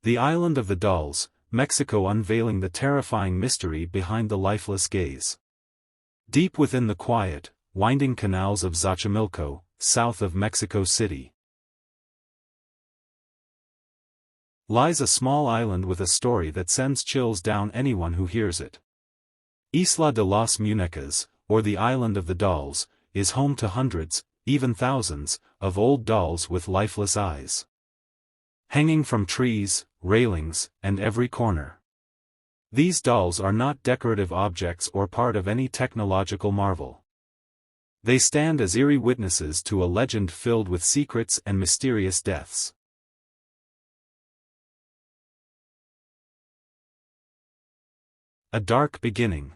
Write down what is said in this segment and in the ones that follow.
The Island of the Dolls, Mexico, unveiling the terrifying mystery behind the lifeless gaze. Deep within the quiet, winding canals of Xochimilco, south of Mexico City, lies a small island with a story that sends chills down anyone who hears it. Isla de las Muñecas, or the Island of the Dolls, is home to hundreds, even thousands, of old dolls with lifeless eyes, hanging from trees, railings, and every corner. These dolls are not decorative objects or part of any technological marvel. They stand as eerie witnesses to a legend filled with secrets and mysterious deaths. A dark beginning.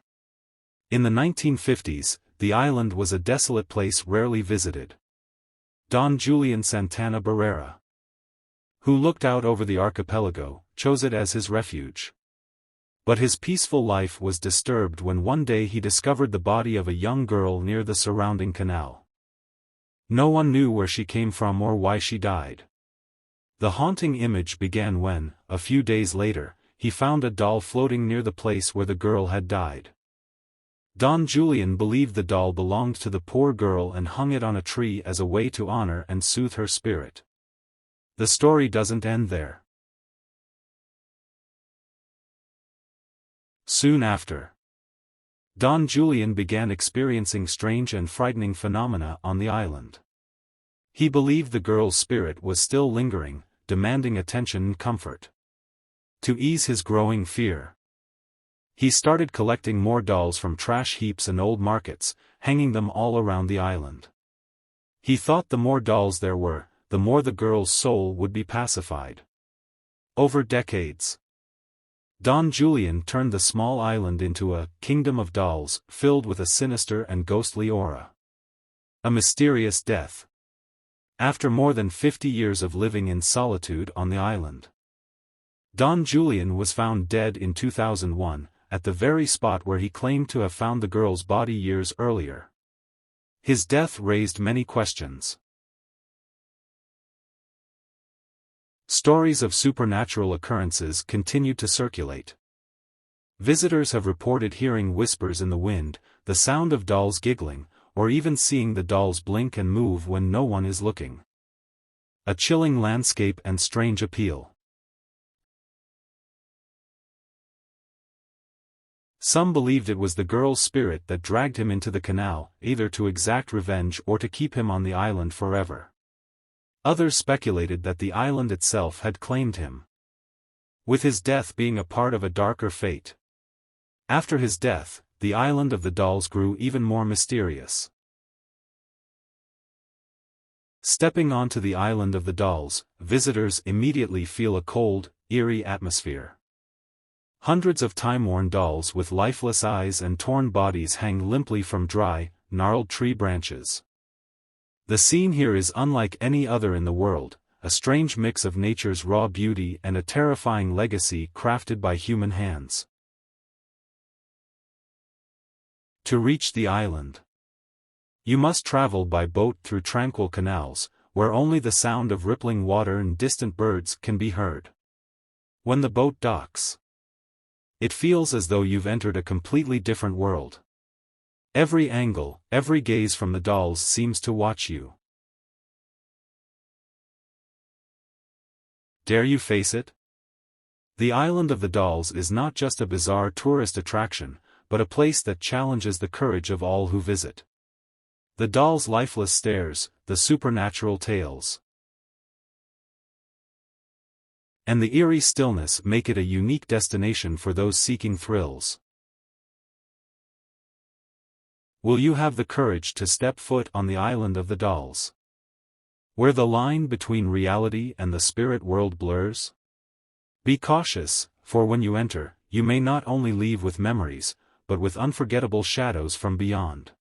In the 1950s, the island was a desolate place rarely visited. Don Julian Santana Barrera, who looked out over the archipelago, chose it as his refuge. But his peaceful life was disturbed when one day he discovered the body of a young girl near the surrounding canal. No one knew where she came from or why she died. The haunting image began when, a few days later, he found a doll floating near the place where the girl had died. Don Julian believed the doll belonged to the poor girl and hung it on a tree as a way to honor and soothe her spirit. The story doesn't end there. Soon after, Don Julian began experiencing strange and frightening phenomena on the island. He believed the girl's spirit was still lingering, demanding attention and comfort. To ease his growing fear, he started collecting more dolls from trash heaps and old markets, hanging them all around the island. He thought the more dolls there were, the more the girl's soul would be pacified. Over decades, Don Julian turned the small island into a kingdom of dolls filled with a sinister and ghostly aura. A mysterious death. After more than 50 years of living in solitude on the island, Don Julian was found dead in 2001, at the very spot where he claimed to have found the girl's body years earlier. His death raised many questions. Stories of supernatural occurrences continued to circulate. Visitors have reported hearing whispers in the wind, the sound of dolls giggling, or even seeing the dolls blink and move when no one is looking. A chilling landscape and strange appeal. Some believed it was the girl's spirit that dragged him into the canal, either to exact revenge or to keep him on the island forever. Others speculated that the island itself had claimed him, with his death being a part of a darker fate. After his death, the Island of the Dolls grew even more mysterious. Stepping onto the Island of the Dolls, visitors immediately feel a cold, eerie atmosphere. Hundreds of time-worn dolls with lifeless eyes and torn bodies hang limply from dry, gnarled tree branches. The scene here is unlike any other in the world, a strange mix of nature's raw beauty and a terrifying legacy crafted by human hands. To reach the island, you must travel by boat through tranquil canals, where only the sound of rippling water and distant birds can be heard. When the boat docks, it feels as though you've entered a completely different world. Every angle, every gaze from the dolls seems to watch you. Dare you face it? The Island of the Dolls is not just a bizarre tourist attraction, but a place that challenges the courage of all who visit. The dolls' lifeless stares, the supernatural tales, and the eerie stillness make it a unique destination for those seeking thrills. Will you have the courage to step foot on the Island of the Dolls, where the line between reality and the spirit world blurs? Be cautious, for when you enter, you may not only leave with memories, but with unforgettable shadows from beyond.